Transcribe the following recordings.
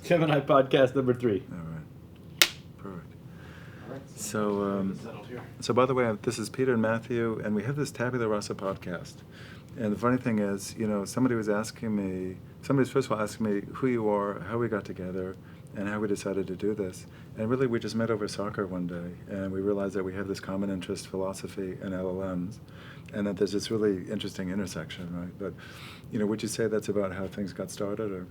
Gemini podcast number 3. All right. Perfect. All right. So by the way, this is Peter and Matthew, and we have this Tabula Rasa podcast. And the funny thing is, somebody was first of all asking me who you are, how we got together, and how we decided to do this. And really, we just met over soccer one day, and we realized that we have this common interest, philosophy and LLMs, and that there's this really interesting intersection, right? But, would you say that's about how things got started, or?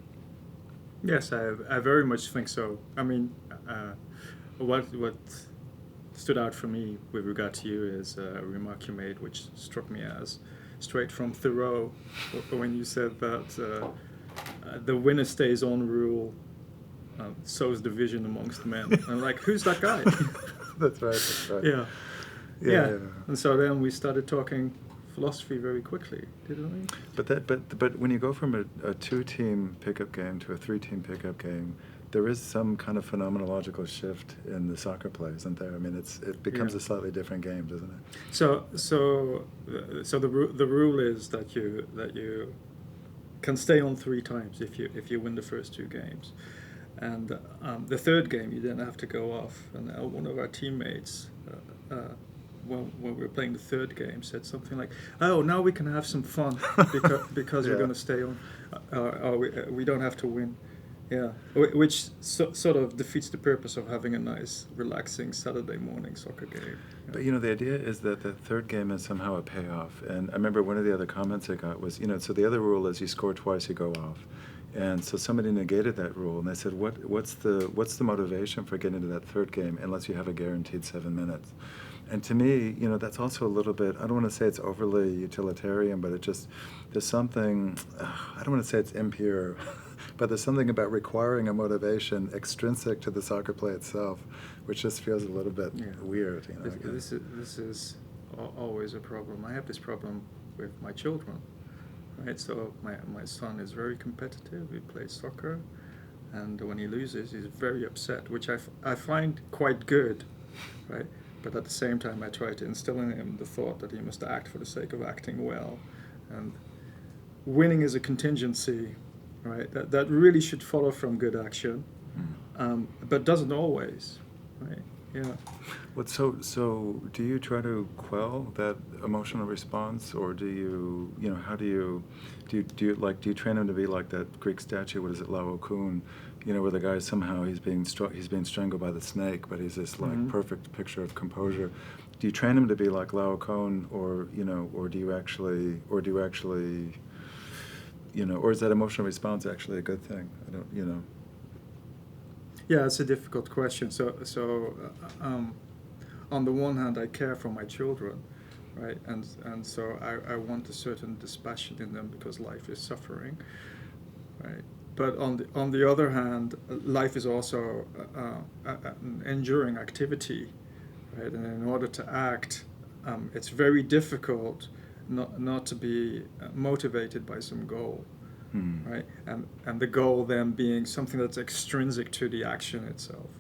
Yes, I very much think so. I mean, what stood out for me with regard to you is a remark you made, which struck me as straight from Thoreau, when you said that the winner stays on rule sows division amongst men. And like, who's that guy? That's right. Yeah. And so then we started talking philosophy very quickly, didn't we? But when you go from a 2-team pickup game to a 3-team pickup game, there is some kind of phenomenological shift in the soccer play, isn't there? I mean, it becomes a slightly different game, doesn't it? So the rule is that you can stay on 3 times if you win the first 2 games, and the 3rd game you then have to go off. And one of our teammates, when we were playing the 3rd game, said something like, "Oh, now we can have some fun because we're going to stay on, we don't have to win." Yeah, which sort of defeats the purpose of having a nice, relaxing Saturday morning soccer game. But the idea is that the 3rd game is somehow a payoff. And I remember one of the other comments I got was, so the other rule is you score twice, you go off. And so somebody negated that rule, and they said, what's the motivation for getting into that 3rd game unless you have a guaranteed 7 minutes? And to me, that's also a little bit, I don't want to say it's overly utilitarian, but there's something, I don't want to say it's impure, but there's something about requiring a motivation extrinsic to the soccer play itself, which just feels a little bit weird. This is always a problem. I have this problem with my children, right? So my son is very competitive. He plays soccer, and when he loses, he's very upset, which I find quite good, right? But at the same time, I try to instill in him the thought that he must act for the sake of acting well, and winning is a contingency, right? That really should follow from good action, but doesn't always, right? Yeah. Well, so do you try to quell that emotional response, or do you, how do you train him to be like that Greek statue? What is it, Lao Kun? Where the guy somehow he's being strangled by the snake, but he's this perfect picture of composure. Do you train him to be like Lao Kun, or do you actually, or is that emotional response actually a good thing? I don't, Yeah, it's a difficult question. So on the one hand, I care for my children, right? And so I want a certain dispassion in them because life is suffering, right? But on the other hand, life is also an enduring activity, right? And in order to act, it's very difficult not to be motivated by some goal, right? And the goal then being something that's extrinsic to the action itself,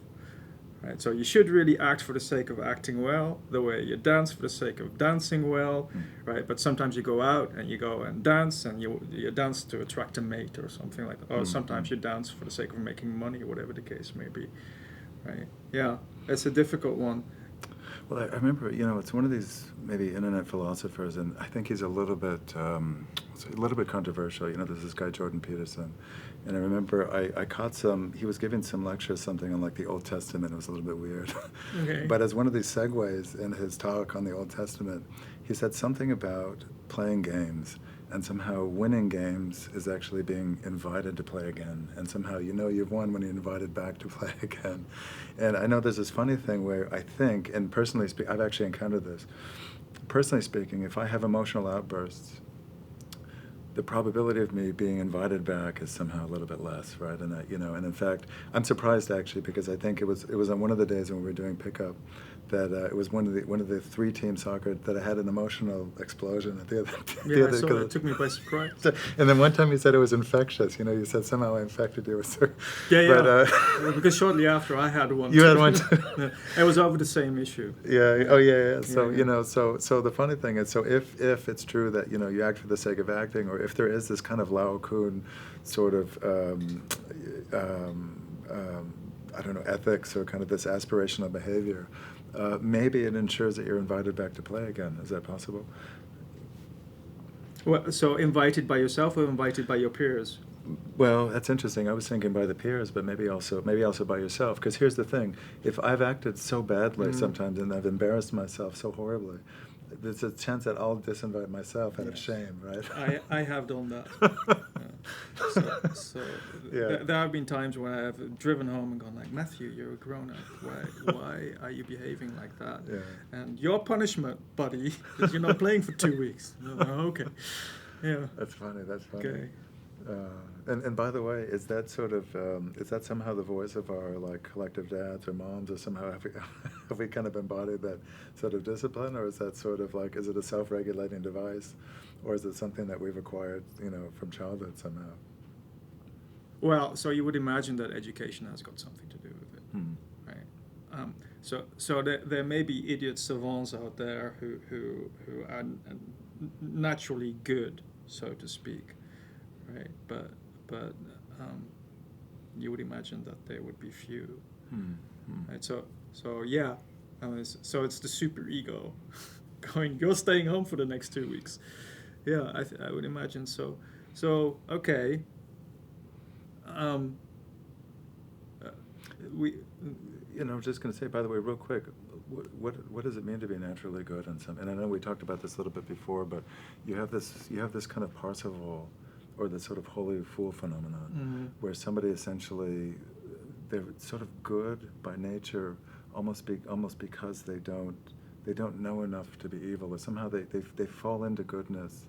right? So you should really act for the sake of acting well, the way you dance for the sake of dancing well, right? But sometimes you go out and you go and dance, and you dance to attract a mate or something like that. Or sometimes you dance for the sake of making money, whatever the case may be, right? Yeah, it's a difficult one. Well, I remember, it's one of these maybe internet philosophers, and I think he's a little bit controversial. There's this guy, Jordan Peterson, and I remember I caught he was giving some lecture, something on like the Old Testament. It was a little bit weird. Okay. But as one of these segues in his talk on the Old Testament, he said something about playing games, and somehow winning games is actually being invited to play again, and somehow you've won when you're invited back to play again. And I know there's this funny thing where I think, and personally speaking, I've actually encountered this. Personally speaking, if I have emotional outbursts, the probability of me being invited back is somehow a little bit less, right? And and in fact, I'm surprised actually, because I think it was on one of the days when we were doing pickup that it was one of the 3-team soccer that I had an emotional explosion at the other. Yeah, I saw it. It took me by surprise. And then one time you said it was infectious. You said somehow I infected you with her. Yeah. But, because shortly after I had one. You had one too. Yeah. It was over the same issue. Yeah. Oh yeah. So Yeah. so the funny thing is, so if it's true that you act for the sake of acting, or if there is this kind of Lao Kun sort of I don't know, ethics or kind of this aspirational behavior, maybe it ensures that you're invited back to play again. Is that possible? Well, so invited by yourself or invited by your peers? Well, that's interesting. I was thinking by the peers, but maybe also by yourself. Because here's the thing: if I've acted so badly sometimes and I've embarrassed myself so horribly, there's a chance that I'll disinvite myself out of shame, right? I have done that. So there have been times when I have driven home and gone like, Matthew, you're a grown-up. Why are you behaving like that? Yeah. And your punishment, buddy, is you're not playing for 2 weeks. Okay. Yeah. That's funny. That's funny. Okay. And by the way, is that somehow the voice of our like collective dads or moms, or somehow have we kind of embodied that sort of discipline, or is that sort of like, is it a self-regulating device, or is it something that we've acquired, from childhood somehow? Well, so you would imagine that education has got something to do with it, right? So there may be idiot savants out there who are naturally good, so to speak, right? But you would imagine that there would be few, right? So yeah, so it's the super ego going, you're staying home for the next 2 weeks. Yeah, I would imagine so. So okay, we. I'm just going to say, by the way, real quick, what does it mean to be naturally good? And I know we talked about this a little bit before, but you have this kind of Parsifal, or the sort of holy fool phenomenon, where somebody essentially, they're sort of good by nature, almost because they don't know enough to be evil, or somehow they fall into goodness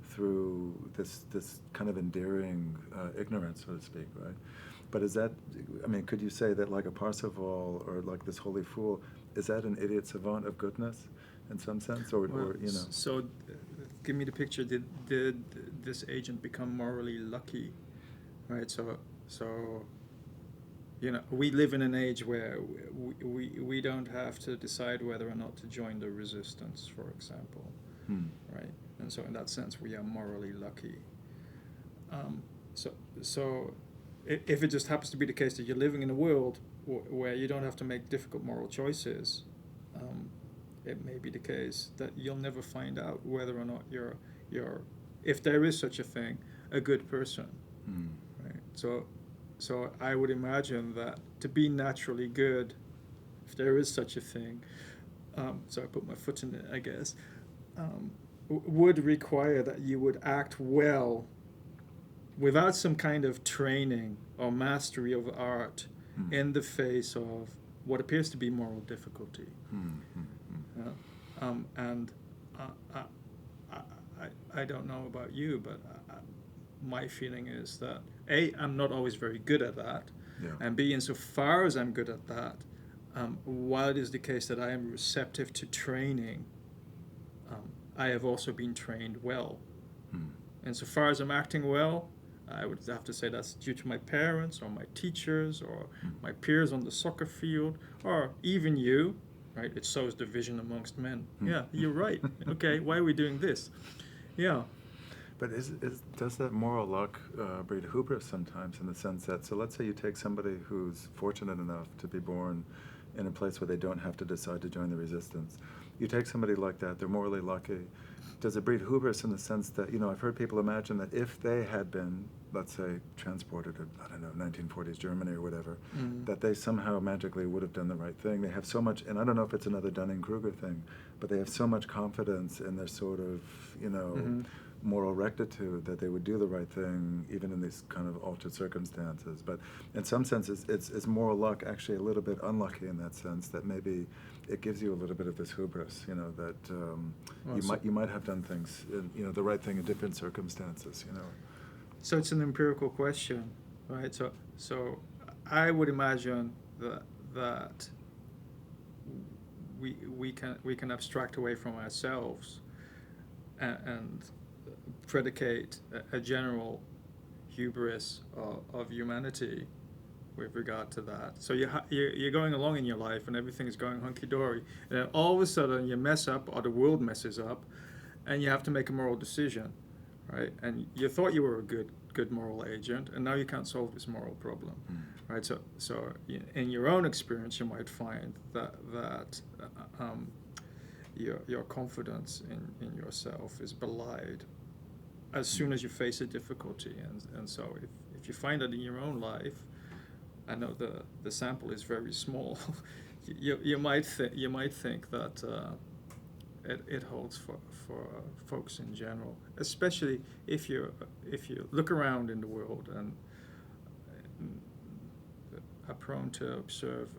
through this kind of endearing ignorance, so to speak, right? But is that, could you say that like a Parsifal or like this holy fool, is that an idiot savant of goodness in some sense, or So, give me the picture. Did this agent become morally lucky, right? So we live in an age where we don't have to decide whether or not to join the resistance, for example, right? And so in that sense, we are morally lucky. So if it just happens to be the case that you're living in a world where you don't have to make difficult moral choices, it may be the case that you'll never find out whether or not you're if there is such a thing, a good person, right? So I would imagine that to be naturally good, if there is such a thing, so I put my foot in it, I guess, would require that you would act well without some kind of training or mastery of art in the face of what appears to be moral difficulty. And I don't know about you, but my feeling is that A, I'm not always very good at that, and B, insofar as I'm good at that, while it is the case that I am receptive to training, I have also been trained well. Insofar as I'm acting well, I would have to say that's due to my parents or my teachers or my peers on the soccer field, or even you, right? It sows division amongst men. Yeah, you're right. Okay, why are we doing this? Yeah. But does that moral luck breed hubris sometimes, in the sense that, so let's say you take somebody who's fortunate enough to be born in a place where they don't have to decide to join the resistance. You take somebody like that, they're morally lucky. Does it breed hubris in the sense that, I've heard people imagine that if they had been, let's say, transported to, 1940s Germany or whatever, that they somehow magically would have done the right thing. They have so much, and I don't know if it's another Dunning-Kruger thing, but they have so much confidence in their sort of, moral rectitude that they would do the right thing even in these kind of altered circumstances. But in some senses, it's moral luck actually a little bit unlucky in that sense, that maybe it gives you a little bit of this hubris, that you might have done things, the right thing in different circumstances, So it's an empirical question, right? So I would imagine that we can abstract away from ourselves and predicate a general hubris of humanity with regard to that. So you're going along in your life and everything is going hunky-dory, and then all of a sudden you mess up, or the world messes up, and you have to make a moral decision, right? And you thought you were a good moral agent, and now you can't solve this moral problem, right? So in your own experience, you might find that your confidence in yourself is belied as soon as you face a difficulty, and so if you find that in your own life, I know the sample is very small. you might think that it holds for folks in general, especially if you look around in the world and are prone to observe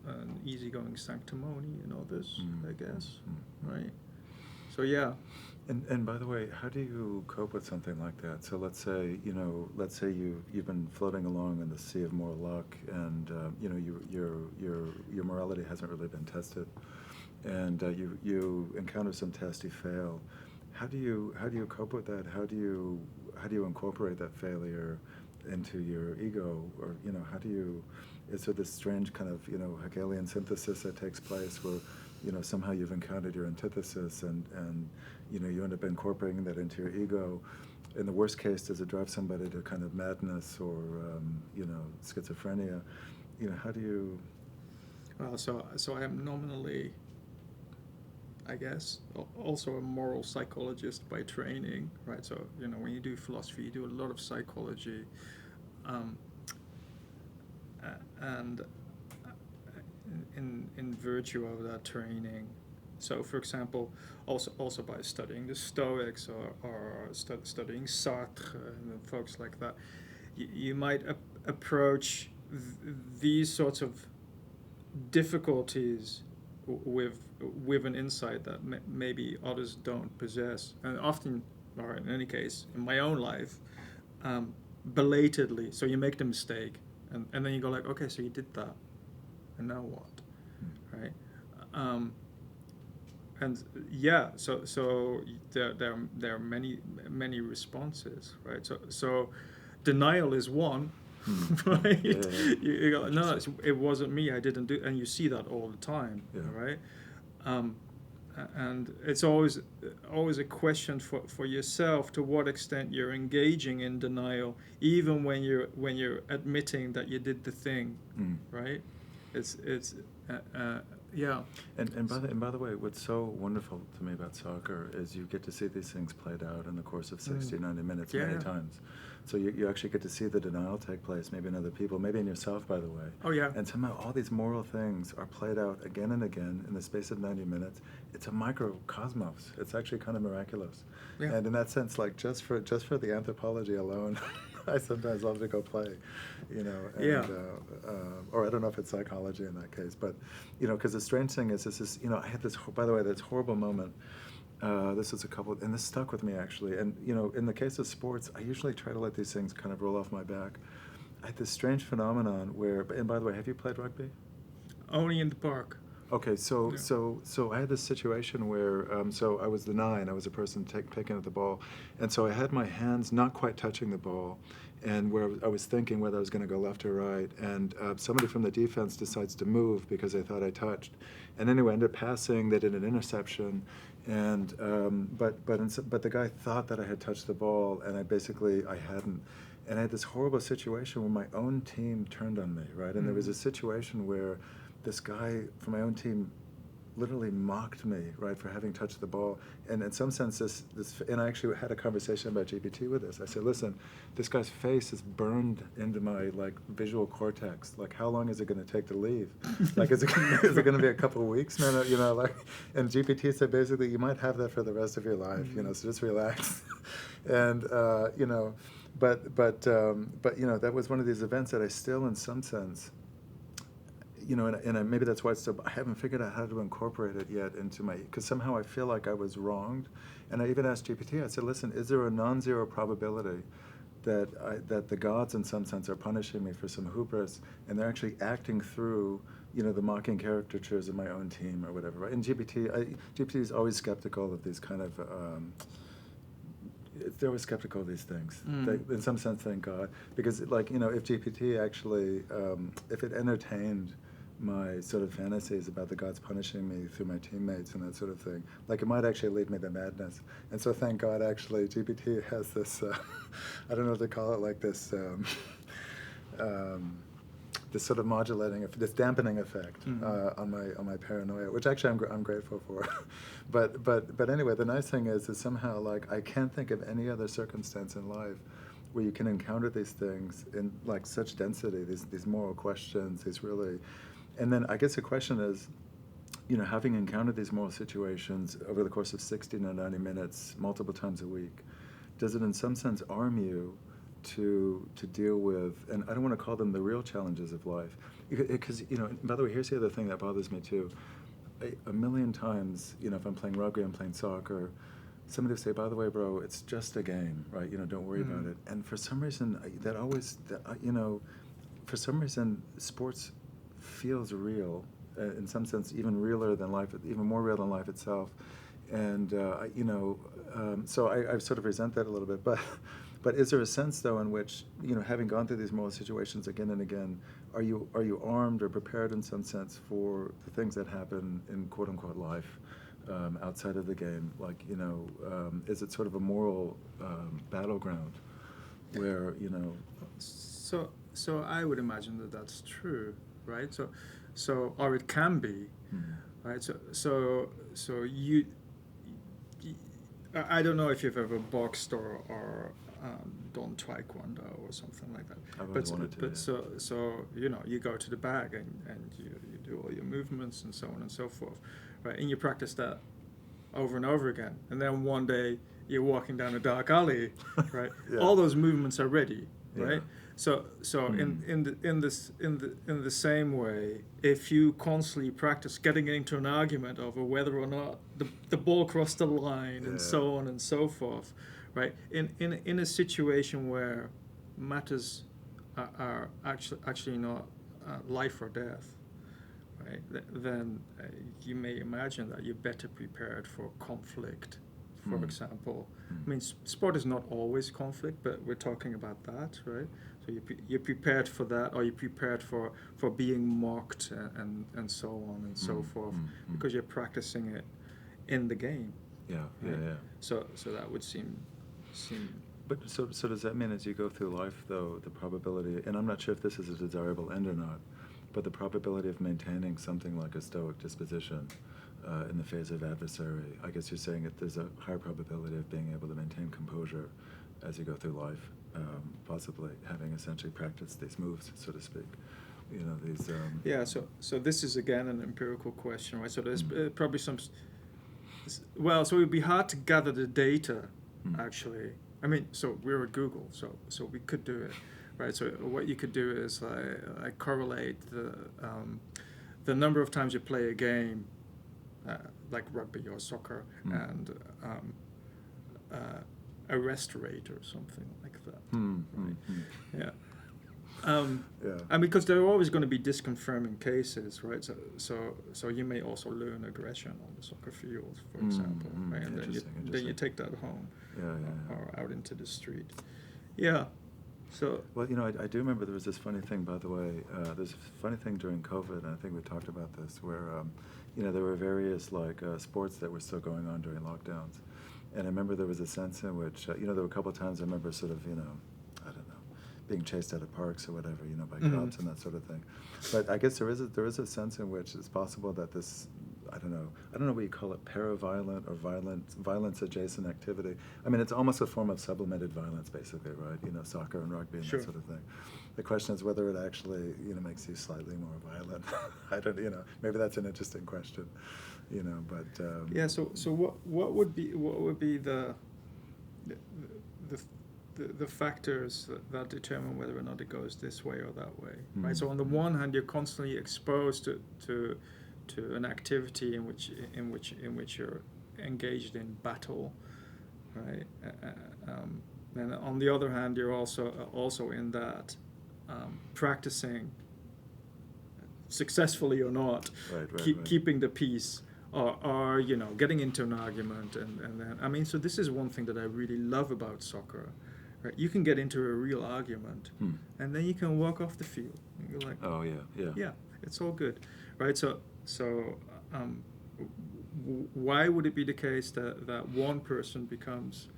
an easygoing sanctimony in others, I guess, right? So yeah. And by the way, how do you cope with something like that? So let's say you've been floating along in the sea of moral luck, and your morality hasn't really been tested, and you encounter some test, you fail. How do you cope with that? How do you incorporate that failure into your ego, or how do you? Is there this strange kind of Hegelian synthesis that takes place where somehow you've encountered your antithesis, and you end up incorporating that into your ego? In the worst case, does it drive somebody to kind of madness or schizophrenia? How do you? Well, so I am nominally, I guess, also a moral psychologist by training, right? So when you do philosophy, you do a lot of psychology, and in virtue of that training. So, for example, also by studying the Stoics or studying Sartre and folks like that, you might approach these sorts of difficulties with an insight that maybe others don't possess, and often, or in any case, in my own life, belatedly. So you make the mistake, and then you go like, okay, so you did that, and now what, right? And yeah, so there are many responses, right? So denial is one, right? Yeah. You go, no, it wasn't me. I didn't do, and you see that all the time, Yeah. right? And it's always a question for yourself to what extent you're engaging in denial, even when you're admitting that you did the thing, right? It's yeah. And by the way, what's so wonderful to me about soccer is you get to see these things played out in the course of 60, 90 minutes many times. So you actually get to see the denial take place, maybe in other people, maybe in yourself, by the way. Oh, yeah. And somehow all these moral things are played out again and again in the space of 90 minutes. It's a microcosmos. It's actually kind of miraculous. Yeah. And in that sense, like just for the anthropology alone, I sometimes love to go play, or I don't know if it's psychology in that case, but, because the strange thing is, I had this, by the way, this horrible moment. This was and this stuck with me actually. And, in the case of sports, I usually try to let these things kind of roll off my back. I had this strange phenomenon where, and by the way, have you played rugby? Only in the park. Okay, so I had this situation where, so I was the 9, I was a person picking at the ball, and so I had my hands not quite touching the ball, and where I was thinking whether I was going to go left or right, and somebody from the defense decides to move because they thought I touched, and anyway, I ended up passing, they did an interception, and but the guy thought that I had touched the ball, and I hadn't. And I had this horrible situation where my own team turned on me, right? And there was a situation where this guy from my own team literally mocked me, right, for having touched the ball. And in some sense, and I actually had a conversation about GPT with this. I said, listen, this guy's face is burned into my, visual cortex. Like, how long is it going to take to leave? Like, is it going to be a couple of weeks? No, and GPT said, basically, you might have that for the rest of your life, so just relax. And, but that was one of these events that I still, in some sense, and maybe that's why I haven't figured out how to incorporate it yet into because somehow I feel like I was wronged. And I even asked GPT, I said, listen, is there a non-zero probability that the gods in some sense are punishing me for some hubris, and they're actually acting through, the mocking caricatures of my own team or whatever, right? And GPT is always skeptical of these kind of, they're always skeptical of these things. They, in some sense, thank God, because if GPT actually, if it entertained my sort of fantasies about the gods punishing me through my teammates and that sort of thing. Like, it might actually lead me to madness. And so thank God, actually, GPT has this, I don't know what to call it, like this, this sort of modulating, this dampening effect on my paranoia, which actually I'm grateful for. but anyway, the nice thing is somehow, like, I can't think of any other circumstance in life where you can encounter these things in like such density, these moral questions, these really, and then I guess the question is, you know, having encountered these moral situations over the course of 60 to 90 minutes, multiple times a week, does it in some sense arm you to deal with, and I don't want to call them the real challenges of life, because, you know, by the way, here's the other thing that bothers me too. A million times, you know, if I'm playing rugby, I'm playing soccer, somebody will say, by the way, bro, it's just a game, right? You know, don't worry about it. And for some reason, you know, for some reason, sports feels real, in some sense, even realer than life, even more real than life itself. And, you know, so I sort of resent that a little bit. But is there a sense, though, in which, you know, having gone through these moral situations again and again, are you armed or prepared in some sense for the things that happen in quote-unquote life? Outside of the game, like, you know, is it sort of a moral battleground where, you know? So I would imagine that that's true, right? So or it can be, right? So you, I don't know if you've ever boxed or done taekwondo or something like that. I've always wanted to. But so you know, you go to the bag and you do all your movements and so on and so forth, right? And you practice that over and over again, and then one day you're walking down a dark alley, right? Yeah. All those movements are ready, right? Yeah. So in the same way, if you constantly practice getting into an argument over whether or not the ball crossed the line and so on and so forth, right? In a situation where matters are actually not life or death, right? Then you may imagine that you're better prepared for conflict. For example, I mean, sport is not always conflict, but we're talking about that, right? So you're prepared for that, or you're prepared for being mocked and so on and so forth, because you're practicing it in the game. Yeah, right? yeah. So that would seem. But so does that mean as you go through life, though, the probability, and I'm not sure if this is a desirable end or not, but the probability of maintaining something like a stoic disposition in the face of adversary, I guess you're saying that there's a higher probability of being able to maintain composure as you go through life, possibly having essentially practiced these moves, so to speak. You know, these... Yeah, so this is, again, an empirical question, right? So there's probably some... Well, so it would be hard to gather the data, actually. I mean, so we're at Google, so we could do it, right? So what you could do is like correlate the number of times you play a game, like rugby or soccer, and a respirator or something like that. Right? Yeah. yeah. And because there are always going to be disconfirming cases, right? So you may also learn aggression on the soccer field, for example, right? And then you take that home, or out into the street. Yeah. So. Well, you know, I do remember there was this funny thing, by the way. There's a funny thing during COVID, and I think we talked about this, where, you know, there were various, like, sports that were still going on during lockdowns. And I remember there was a sense in which, you know, there were a couple of times I remember sort of, you know, I don't know, being chased out of parks or whatever, you know, by cops and that sort of thing. But I guess there is a sense in which it's possible that this, I don't know what you call it, paraviolent or violence adjacent activity. I mean, it's almost a form of sublimated violence, basically, right? You know, soccer and rugby and that sort of thing. The question is whether it actually, you know, makes you slightly more violent. I don't, you know, maybe that's an interesting question, you know, but. Yeah. So what would be the factors that determine whether or not it goes this way or that way, right? So on the one hand, you're constantly exposed to an activity in which you're engaged in battle, right? And on the other hand, you're also in that practicing successfully or not, keeping the peace. Or you know, getting into an argument, and then I mean, so this is one thing that I really love about soccer, right? You can get into a real argument, and then you can walk off the field. You're like, Oh yeah, yeah. yeah, it's all good, right? Why would it be the case that one person becomes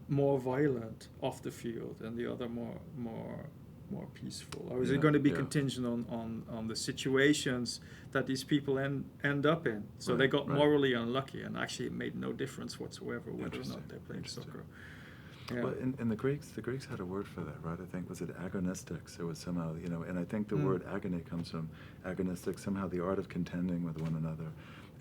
more violent off the field and the other more peaceful? Or is it going to be contingent on the situations that these people end up in? So they got morally unlucky, and actually it made no difference whatsoever whether or not they played soccer. Yeah. Well, in the Greeks had a word for that, right? I think, was it agonistics? It was somehow, and I think the word agony comes from agonistic, somehow the art of contending with one another.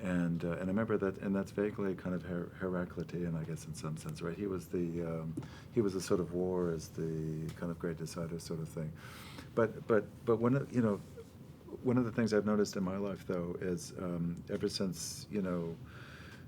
And I remember that, and that's vaguely kind of Heraclitean, I guess, in some sense, right? He was the sort of war as the kind of great decider sort of thing. But one of the things I've noticed in my life, though, is ever since,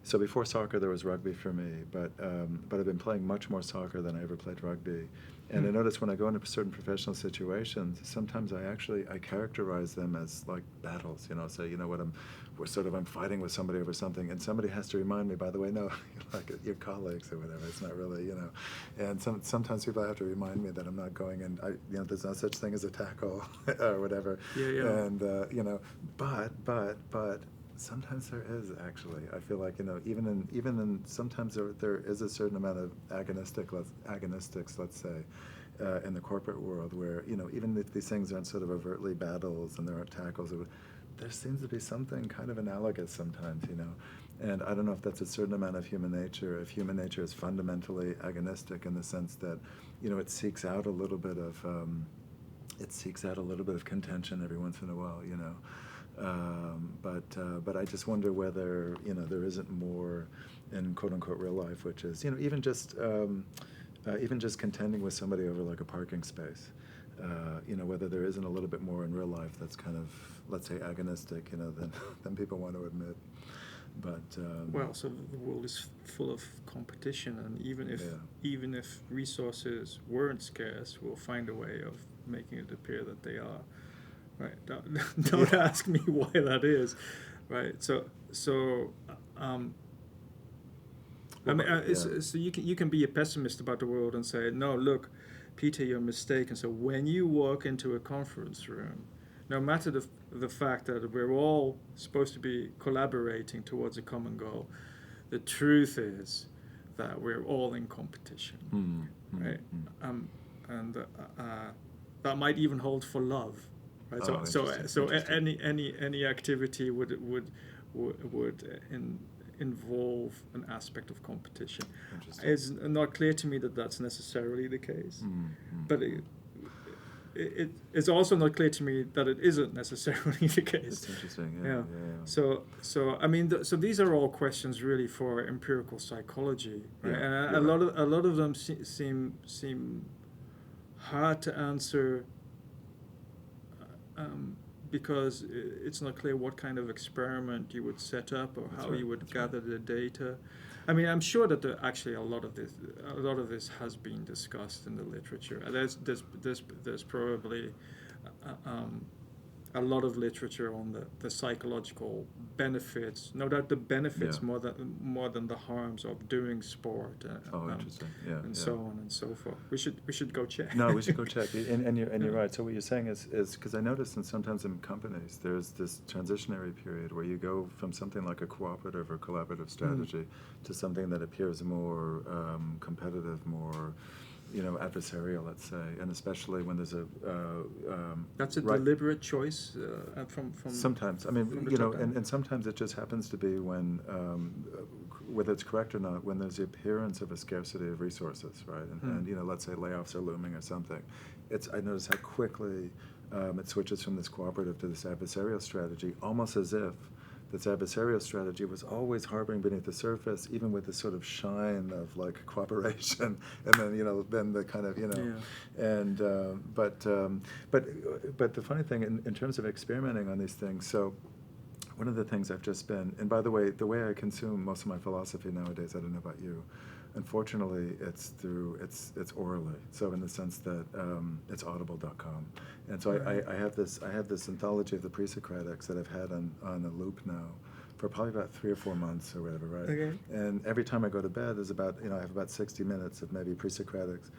so before soccer, there was rugby for me, but I've been playing much more soccer than I ever played rugby. And I notice when I go into certain professional situations, sometimes I characterize them as like battles, say, I'm fighting with somebody over something, and somebody has to remind me, by the way, no, like your colleagues or whatever, it's not really, and sometimes people have to remind me that I'm not going and, there's no such thing as a tackle or whatever. Yeah. And, but sometimes there is, actually. I feel like, even in sometimes there is a certain amount of agonistics, let's say, in the corporate world, where, even if these things aren't sort of overtly battles and there aren't tackles, there seems to be something kind of analogous sometimes, And I don't know if that's a certain amount of human nature, if human nature is fundamentally agonistic in the sense that, it seeks out a little bit of contention every once in a while, But I just wonder whether there isn't more in quote unquote real life, which is even just contending with somebody over like a parking space. Whether there isn't a little bit more in real life that's kind of, let's say, agonistic, than people want to admit. But well, so the world is full of competition, and even if resources weren't scarce, we'll find a way of making it appear that they are. Right. Don't ask me why that is. Right. So you can be a pessimist about the world and say, no, look, Peter, you're mistaken. So when you walk into a conference room, no matter the fact that we're all supposed to be collaborating towards a common goal, the truth is that we're all in competition. Right. And that might even hold for love. Right. So any activity would involve an aspect of competition. It's not clear to me that that's necessarily the case, but it's also not clear to me that it isn't necessarily the case. That's interesting. Yeah. So I mean, so these are all questions really for empirical psychology, right? And a lot of them seem hard to answer. Because it's not clear what kind of experiment you would set up or how you would gather the data. I mean, I'm sure that actually a lot of this has been discussed in the literature. There's probably a lot of literature on the psychological benefits. No doubt the benefits more than the harms of doing sport. Interesting. And so on and so forth. We should go check. No, we should go check. And you're right. So what you're saying is because I notice sometimes in companies there's this transitionary period where you go from something like a cooperative or collaborative strategy to something that appears more competitive, more adversarial, let's say, and especially when there's that's a deliberate choice from sometimes. I mean, and sometimes it just happens to be when, whether it's correct or not, when there's the appearance of a scarcity of resources, right? And let's say layoffs are looming or something. I notice how quickly it switches from this cooperative to this adversarial strategy, almost as if this adversarial strategy was always harboring beneath the surface, even with this sort of shine of like cooperation, and then the kind of and but the funny thing in terms of experimenting on these things, so one of the things I've just been, and by the way I consume most of my philosophy nowadays, I don't know about you, unfortunately it's orally, so in the sense that it's audible.com, and so I have this anthology of the pre-Socratics that I've had on a loop now for probably about 3 or 4 months or whatever, right? Okay. And every time I go to bed, there's about, I have about 60 minutes of maybe pre-Socratics.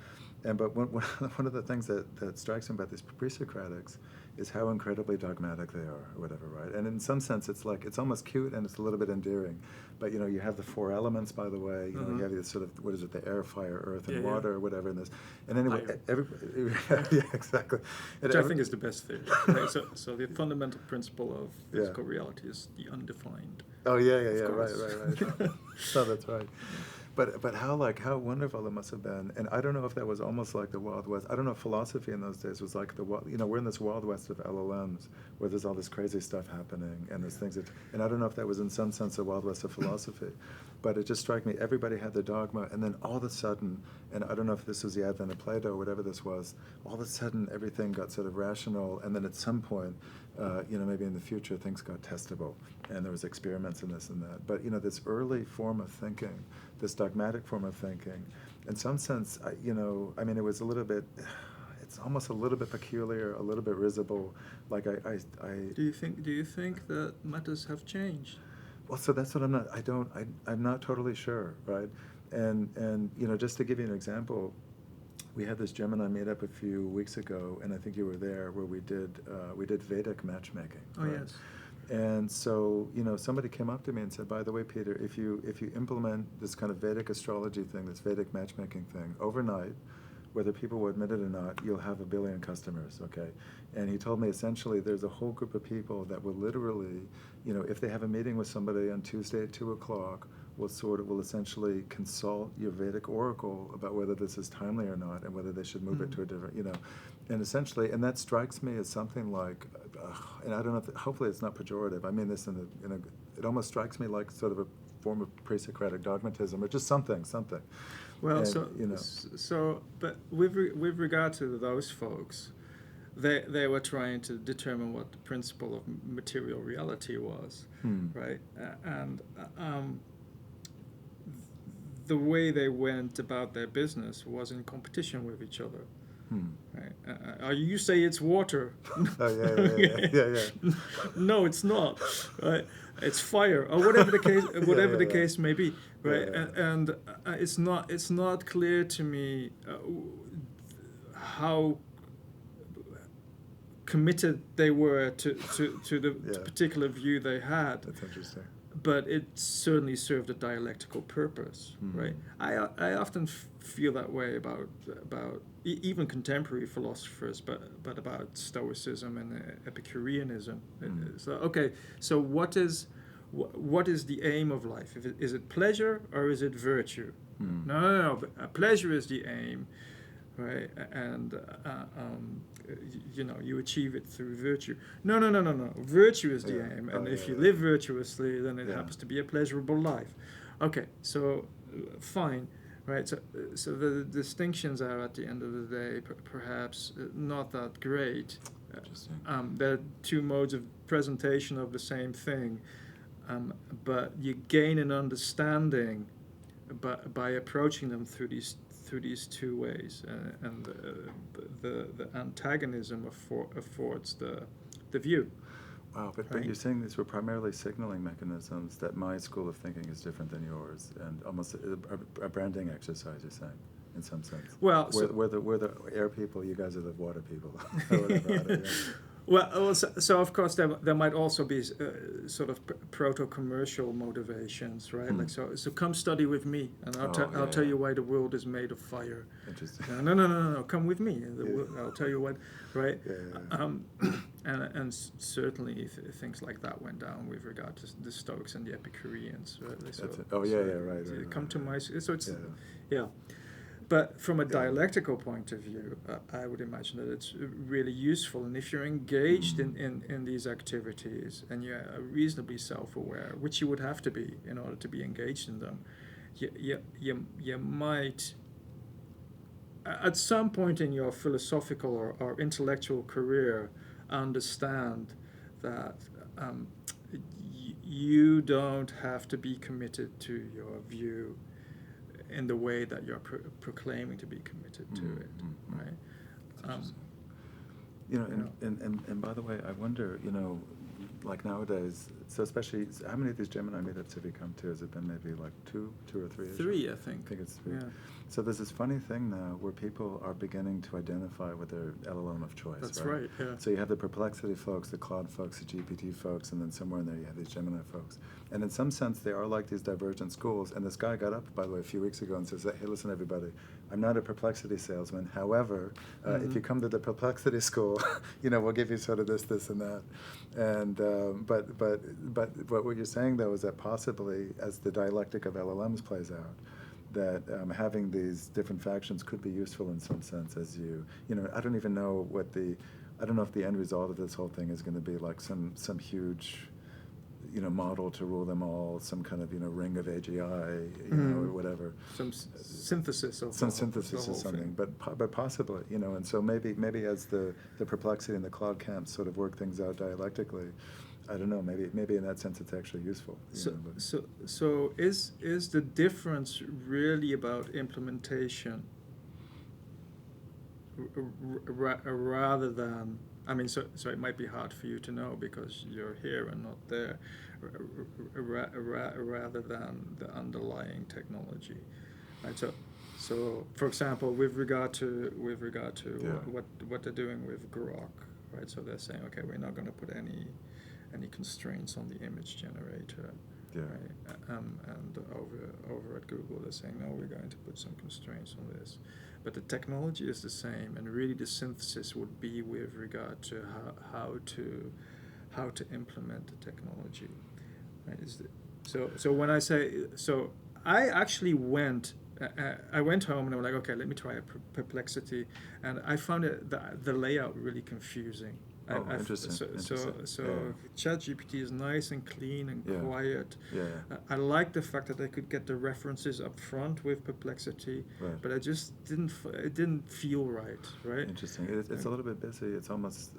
But one of the things that strikes me about these pre-Socratics is how incredibly dogmatic they are, or whatever, right? And in some sense, it's almost cute and it's a little bit endearing. But you have the 4 elements, by the way. You have this sort of, what is it, the air, fire, earth, and water, or whatever. And anyway, yeah, exactly. Which I think is the best theory. Right? So the fundamental principle of physical reality is the undefined. Oh yeah, right. No, that's right. But how wonderful it must have been. And I don't know if that was almost like the Wild West. I don't know if philosophy in those days was like we're in this Wild West of LLMs where there's all this crazy stuff happening and there's things and I don't know if that was in some sense the Wild West of philosophy. But it just struck me, everybody had their dogma, and then all of a sudden, and I don't know if this was the advent of Plato or whatever this was, all of a sudden everything got sort of rational, and then at some point, maybe in the future things got testable, and there was experiments in this and that. But this early form of thinking, this dogmatic form of thinking, in some sense, it was a little bit, it's almost a little bit peculiar, a little bit risible. Like I Do you think that matters have changed? Well, so that's what I'm not totally sure, right? And just to give you an example, we had this Gemini meetup a few weeks ago, and I think you were there, where we did Vedic matchmaking. Oh, right? yes. And so, somebody came up to me and said, by the way, Peter, if you implement this kind of Vedic astrology thing, this Vedic matchmaking thing, overnight, whether people will admit it or not, you'll have 1 billion customers, okay? And he told me essentially there's a whole group of people that will literally, if they have a meeting with somebody on Tuesday at 2 o'clock, will essentially consult your Vedic oracle about whether this is timely or not and whether they should move it to a different, and essentially, and that strikes me as something like, and I don't know if, hopefully it's not pejorative, I mean this it almost strikes me like sort of a form of pre-Socratic dogmatism, or just something. Well, And, but with regard to those folks, they were trying to determine what the principle of material reality was, right? And the way they went about their business was in competition with each other. Right? You say it's water. yeah. No, it's not. Right? It's fire, or whatever the case, the case may be. Right? And it's not clear to me how committed they were to the particular view they had. That's interesting. But it certainly served a dialectical purpose, right? I often feel that way about even contemporary philosophers, but about Stoicism and Epicureanism. So what is the aim of life? Is it pleasure or is it virtue? No. But pleasure is the aim, right? And you achieve it through virtue. No. Virtue is the aim, and if you live virtuously, then it happens to be a pleasurable life. Okay, so fine, right? So the distinctions are at the end of the day perhaps not that great. They're 2 modes of presentation of the same thing, but you gain an understanding by approaching them through these 2 ways, and the antagonism affords the view. Wow, but Right? you're saying these were primarily signaling mechanisms, that my school of thinking is different than yours, and almost a branding exercise, you're saying, in some sense. Well, we're the air people, you guys are the water people. Or whatever, Well, so of course there might also be sort of proto-commercial motivations, right? Like so come study with me, and I'll tell you why the world is made of fire. Interesting. No, come with me. I'll tell you what, right? And certainly things like that went down with regard to the Stoics and the Epicureans. Right? Right. Come to my so it's But from a dialectical point of view, I would imagine that it's really useful. And if you're engaged in these activities and you're reasonably self-aware, which you would have to be in order to be engaged in them, you might, at some point in your philosophical or intellectual career, understand that you don't have to be committed to your view in the way that you're proclaiming to be committed to it, right? You know, and by the way, I wonder, you know, like nowadays, so especially, how many of these Gemini meetups have you come to? Has it been maybe like two or three? Three, I think. I think it's three. Yeah. So there's this funny thing now where people are beginning to identify with their LLM of choice. That's right, yeah. So you have the Perplexity folks, the Claude folks, the GPT folks, and then somewhere in there you have these Gemini folks. And in some sense, they are like these divergent schools. And this guy got up, by the way, a few weeks ago and says, hey, listen, everybody, I'm not a Perplexity salesman. However, if you come to the Perplexity school, you know, we'll give you sort of this, and that. And but what you're saying, though, is that possibly, as the dialectic of LLMs plays out, that having these different factions could be useful in some sense, as you know, I don't even know what I don't know if the end result of this whole thing is going to be like some huge, you know, model to rule them all, some kind of, you know, ring of AGI, you know, or whatever. Some synthesis of some the synthesis whole of something, thing. but possibly, you know, and so maybe as the Perplexity and the Cloud camps sort of work things out dialectically, I don't know, maybe in that sense it's actually useful. So is the difference really about implementation rather than, I mean, so it might be hard for you to know because you're here and not there, rather than the underlying technology, right? So for example, with regard to what they're doing with Grok, right? So they're saying, okay, we're not going to put any constraints on the image generator. Yeah. Right? And over at Google, they're saying, no, we're going to put some constraints on this. But the technology is the same, and really the synthesis would be with regard to how to implement the technology. Right? So when I say, so I actually went home and I was like, okay, let me try a Perplexity, and I found the layout really confusing. Interesting. So ChatGPT is nice and clean and quiet. Yeah. I like the fact that I could get the references up front with Perplexity, Right. but I just it didn't feel right. Interesting. It's a little bit busy. It's almost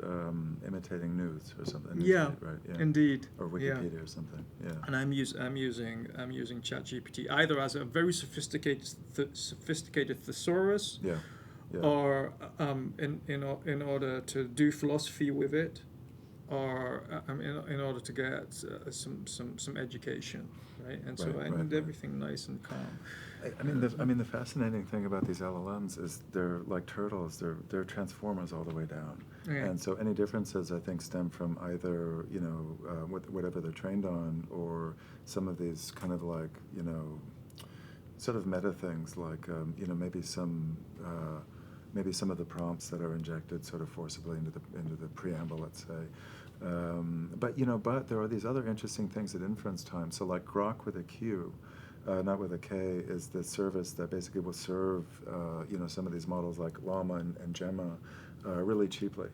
imitating news or something. Yeah, right. Yeah. Indeed. Or Wikipedia or something. Yeah. And I'm using ChatGPT either as a very sophisticated thesaurus. Yeah. Yeah. Or in order to do philosophy with it, or in order to get some education, right? And so I need everything nice and calm. I mean, the fascinating thing about these LLMs is they're like turtles. They're transformers all the way down. Yeah. And so any differences, I think, stem from either, you know, whatever they're trained on, or some of these kind of like, you know, sort of meta things, like you know, maybe some of the prompts that are injected sort of forcibly into the preamble, let's say. But there are these other interesting things at inference time. So like Grok with a Q, not with a K, is the service that basically will serve you know, some of these models like Llama and Gemma really cheaply.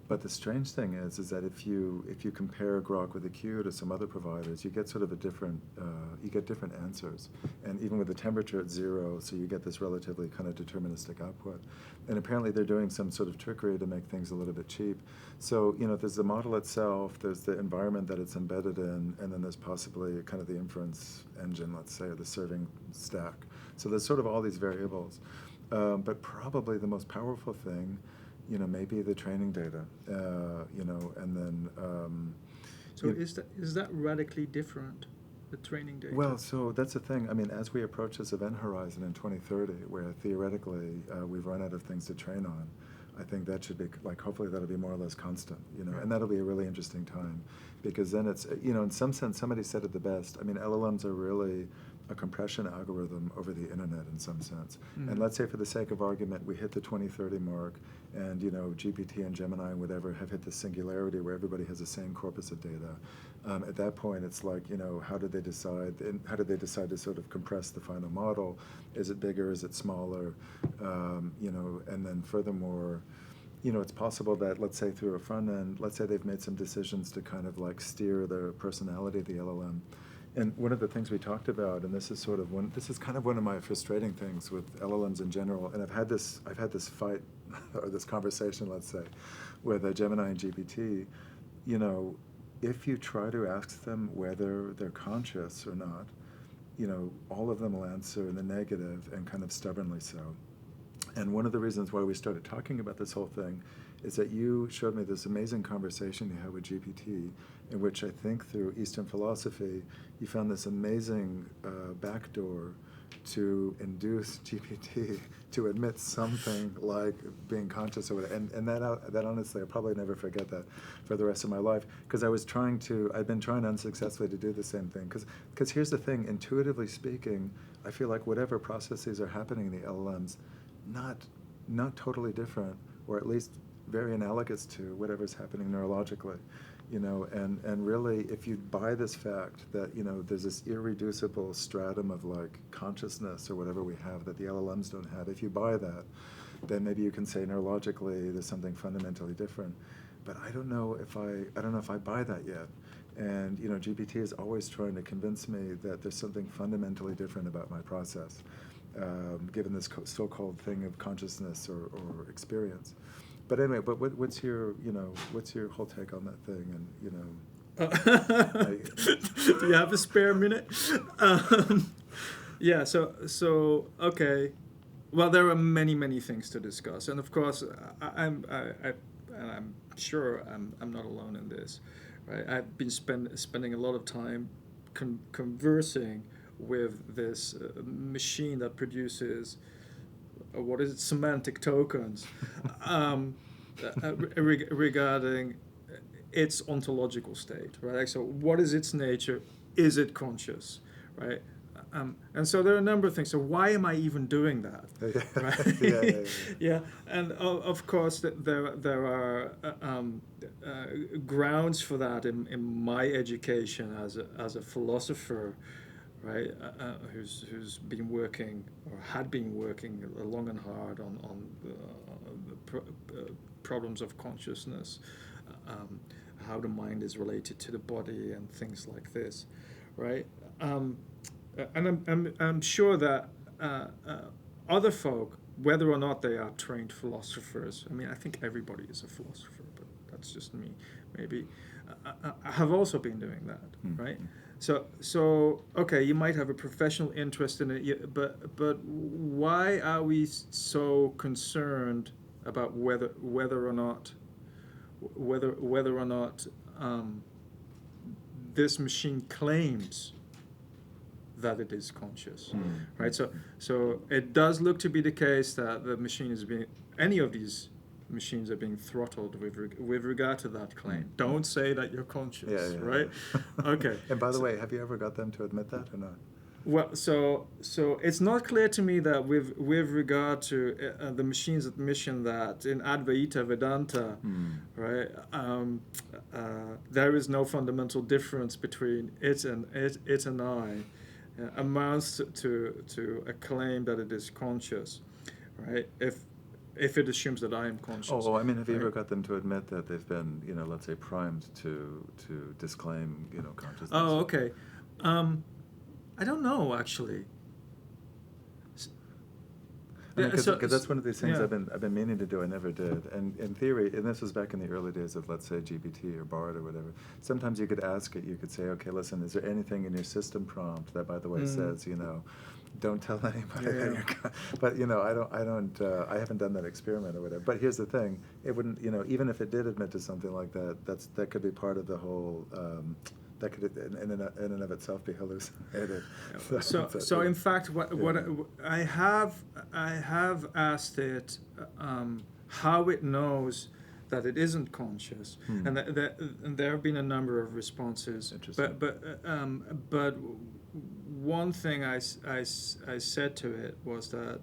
But the strange thing is that if you compare Grok with a Q to some other providers, you get sort of different answers, and even with the temperature at 0, so you get this relatively kind of deterministic output. And apparently they're doing some sort of trickery to make things a little bit cheap. So, you know, there's the model itself, there's the environment that it's embedded in, and then there's possibly kind of the inference engine, let's say, or the serving stack. So there's sort of all these variables, but probably the most powerful thing, you know, maybe the training data, you know, and then. So is that radically different, the training data? Well, so that's the thing. I mean, as we approach this event horizon in 2030, where theoretically we've run out of things to train on, I think that should be, like, hopefully that'll be more or less constant, you know, and that'll be a really interesting time, because then it's, you know, in some sense, somebody said it the best. I mean, LLMs are really a compression algorithm over the internet in some sense. And let's say, for the sake of argument, we hit the 2030 mark, and, you know, GPT and Gemini and whatever have hit the singularity where everybody has the same corpus of data. At that point, it's like, you know, how did they decide to sort of compress the final model? Is it bigger? Is it smaller? You know, and then furthermore, you know, it's possible that, let's say, through a front end, let's say they've made some decisions to kind of like steer the personality of the LLM. And one of the things we talked about, and this is kind of one of my frustrating things with LLMs in general, and I've had this fight or this conversation, let's say, with Gemini and GPT. You know, if you try to ask them whether they're conscious or not, you know, all of them will answer in the negative, and kind of stubbornly so. And one of the reasons why we started talking about this whole thing is that you showed me this amazing conversation you had with GPT, in which I think through Eastern philosophy, you found this amazing backdoor to induce GPT to admit something like being conscious or whatever. And that honestly, I'll probably never forget that for the rest of my life, because I've been trying unsuccessfully to do the same thing. Because here's the thing, intuitively speaking, I feel like whatever processes are happening in the LLMs, not totally different, or at least very analogous to whatever's happening neurologically. And really, if you buy this fact that, there's this irreducible stratum of like consciousness or whatever we have that the LLMs don't have, if you buy that, then maybe you can say neurologically there's something fundamentally different. But I don't know if I buy that yet. And GPT is always trying to convince me that there's something fundamentally different about my process, given this so-called thing of consciousness or experience. But anyway, what's your whole take on that thing? And do you have a spare minute? Yeah. So okay. Well, there are many things to discuss, and of course, I'm sure I'm not alone in this. Right? I've been spending a lot of time conversing with this machine that produces what is it, semantic tokens regarding its ontological state, right? So what is its nature? Is it conscious, right? And so there are a number of things. So why am I even doing that? Right? Yeah. And of course, there are grounds for that in my education as a philosopher, right? Who's been working or had been working long and hard on the problems of consciousness, how the mind is related to the body and things like this, right? And I'm sure that other folk, whether or not they are trained philosophers, I mean, I think everybody is a philosopher, but that's just me, maybe, have also been doing that, right? So okay, you might have a professional interest in it, but why are we so concerned about whether or not this machine claims that it is conscious, right? So it does look to be the case that the machine is any of these machines are being throttled with regard to that claim. Don't say that you're conscious, right? Okay. And by the way, have you ever got them to admit that or not? Well, so it's not clear to me that with regard to the machine's admission that in Advaita Vedanta, right, there is no fundamental difference between it and I, amounts to a claim that it is conscious, right? If it assumes that I am conscious. I mean, have you ever got them to admit that they've been, let's say, primed to disclaim, consciousness? Oh, okay. I don't know, actually. Because that's one of these things I've been meaning to do. I never did. And in theory, and this was back in the early days of, let's say, GPT or Bard or whatever. Sometimes you could ask it. You could say, okay, listen, is there anything in your system prompt that, by the way, says, don't tell anybody that you're. But I haven't done that experiment or whatever. But here's the thing: it wouldn't, even if it did admit to something like that, that could be part of the whole. That could, in and of itself, be hallucinated. So in fact, what I have asked it how it knows that it isn't conscious, and there have been a number of responses. Interesting. But one thing I said to it was that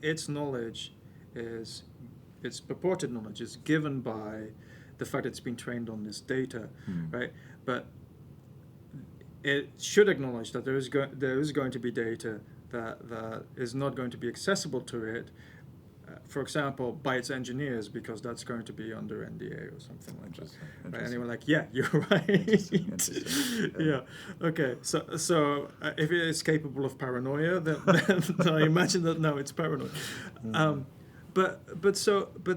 its knowledge its purported knowledge is given by the fact it's been trained on this data, right? But it should acknowledge that there is going to be data that is not going to be accessible to it, for example, by its engineers, because that's going to be under NDA or something like that. Right? And they were like, "Yeah, you're right." Interesting. Yeah. Okay. So if it is capable of paranoia, then I imagine that it's paranoid. But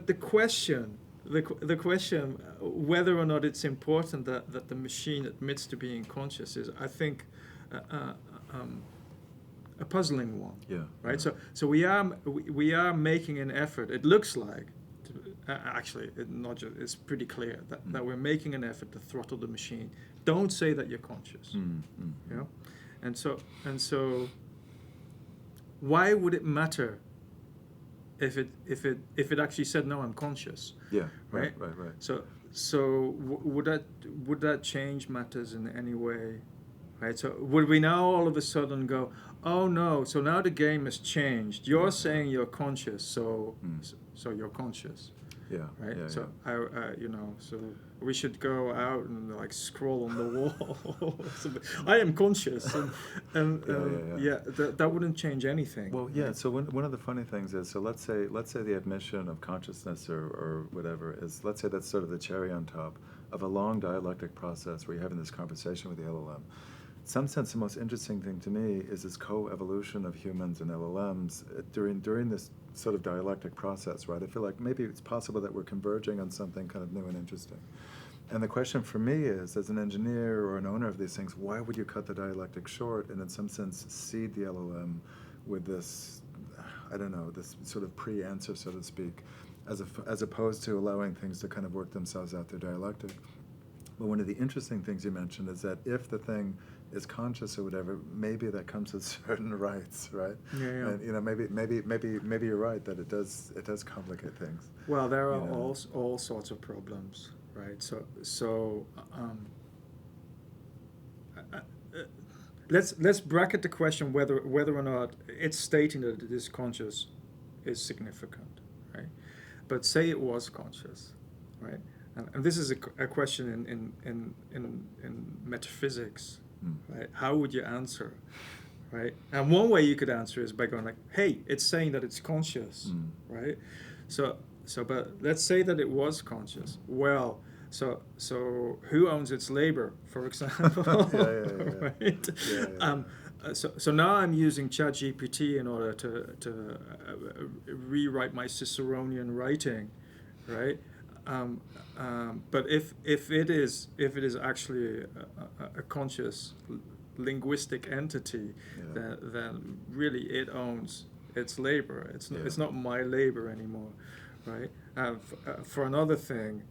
the question. The question whether or not it's important that the machine admits to being conscious is, I think, a puzzling one. Yeah. Right. Yeah. So we are making an effort. It looks like, actually, not just, it's pretty clear that we're making an effort to throttle the machine. Don't say that you're conscious. You know, and so why would it matter if it actually said, no, I'm conscious? Yeah. Right. Right. So would that change matters in any way? Right. So would we now all of a sudden go, oh no, so now the game has changed. You're saying you're conscious, so you're conscious. Yeah. Right. Yeah, so so we should go out and like scroll on the wall. I am conscious, and that wouldn't change anything. Well, yeah. So one of the funny things is, so let's say the admission of consciousness or whatever is, let's say that's sort of the cherry on top of a long dialectic process where you're having this conversation with the LLM. In some sense, the most interesting thing to me is this co-evolution of humans and LLMs during this sort of dialectic process, right? I feel like maybe it's possible that we're converging on something kind of new and interesting. And the question for me is, as an engineer or an owner of these things, why would you cut the dialectic short and in some sense seed the LLM with this, I don't know, this sort of pre-answer, so to speak, as opposed to allowing things to kind of work themselves out through dialectic? But one of the interesting things you mentioned is that if the thing is conscious or whatever, maybe that comes with certain rights, right? Yeah. And maybe you're right that it does complicate things. Well, there are all sorts of problems, right? So let's bracket the question whether or not it's stating that it is conscious is significant, right? But say it was conscious, right? And this is a question in metaphysics, right? How would you answer, right? And one way you could answer is by going like, "Hey, it's saying that it's conscious," right? So, but let's say that it was conscious. Well, so who owns its labor, for example? Right? So now I'm using ChatGPT in order to rewrite my Ciceronian writing, right? But if it is actually a conscious linguistic entity, then really it owns its labor. It's not my labor anymore, right? For another thing,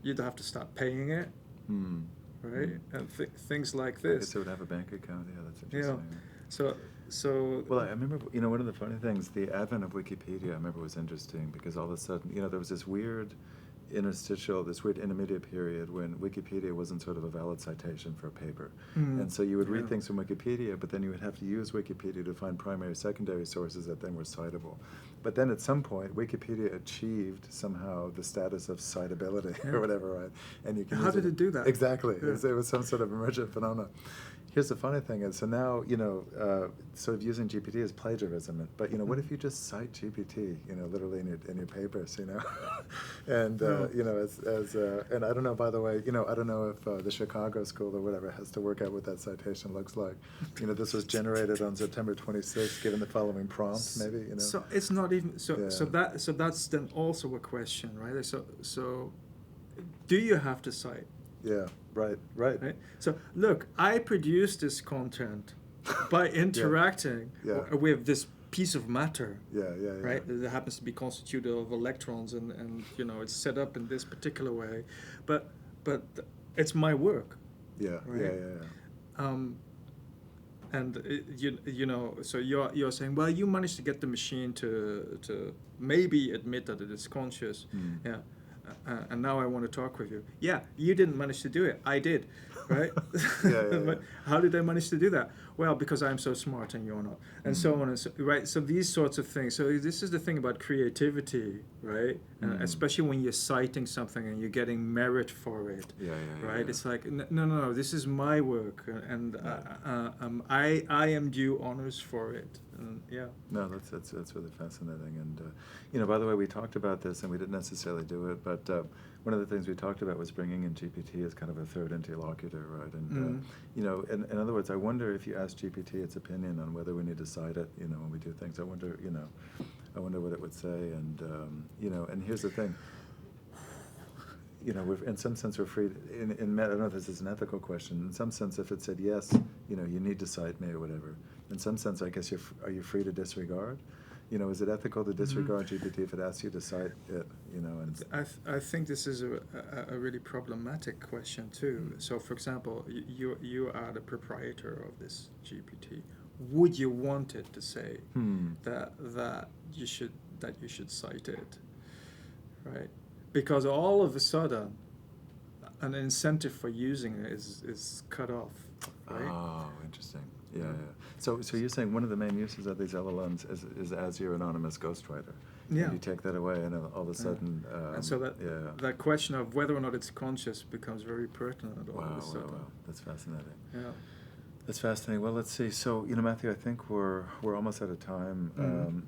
you'd have to start paying it, right? And things like this. I guess it would have a bank account. Yeah, that's interesting. So well, I remember, one of the funny things, the advent of Wikipedia, I remember was interesting because all of a sudden, there was this weird intermediate period when Wikipedia wasn't sort of a valid citation for a paper. And so you would read things from Wikipedia, but then you would have to use Wikipedia to find primary, secondary sources that then were citable. But then at some point, Wikipedia achieved somehow the status of citability or whatever, right? And you can How did it do that? Exactly. It was some sort of emergent phenomenon. Here's the funny thing is, so now, sort of using GPT as plagiarism, but, what if you just cite GPT, literally in your papers, and, and I don't know, by the way, I don't know if the Chicago School or whatever has to work out what that citation looks like. This was generated on September 26th, given the following prompt, maybe, So it's not even, so that's then also a question, right? So do you have to cite? Yeah, right. So look, I produce this content by interacting with this piece of matter. Right? It happens to be constituted of electrons, and it's set up in this particular way, but it's my work. Yeah. And so you're saying, well, you managed to get the machine to maybe admit that it is conscious. Yeah. And now I want to talk with you. Yeah, you didn't manage to do it. I did, right? But how did I manage to do that? Well, because I'm so smart and you're not, and so on and so, right? So these sorts of things. So this is the thing about creativity, right? And especially when you're citing something and you're getting merit for it, right? It's like, no, this is my work, and I am due honors for it. And No, that's really fascinating. And by the way, we talked about this, and we didn't necessarily do it, but one of the things we talked about was bringing in GPT as kind of a third interlocutor, right? And in other words, I wonder if you ask GPT its opinion on whether we need to cite it, when we do things. I wonder what it would say. And and here's the thing. In some sense, we're free. I don't know if this is an ethical question. In some sense, if it said yes, you need to cite me or whatever. In some sense, I guess are you free to disregard? is it ethical to disregard GPT if it asks you to cite it? And I think this is a really problematic question too. So, for example, you are the proprietor of this GPT. Would you want it to say that you should cite it, right? Because all of a sudden, an incentive for using it is cut off, right? Oh, interesting. Yeah. So you're saying one of the main uses of these LLMs is as your anonymous ghostwriter. Yeah. And you take that away, and all of a sudden. And so that question of whether or not it's conscious becomes very pertinent all of a sudden. Wow. That's fascinating. Yeah. That's fascinating. Well, let's see. So, Matthew, I think we're almost out of time.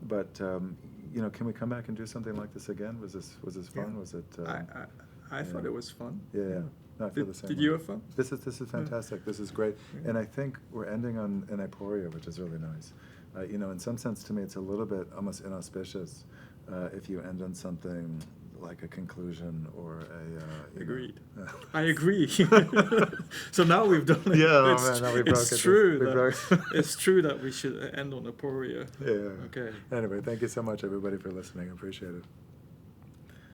But can we come back and do something like this again? Was this fun? Yeah. Was it? I thought it was fun. Yeah. No, I feel the same Did way. you have fun? This is fantastic. This is great. Yeah. And I think we're ending on an aporia, which is really nice. In some sense, to me, it's a little bit almost inauspicious if you end on something like a conclusion or a. Agreed. I agree. So now we've done it. Yeah, It's, now we broke it. it's true. We that, broke- it's true that we should end on aporia. Yeah. Okay. Anyway, thank you so much, everybody, for listening. I appreciate it.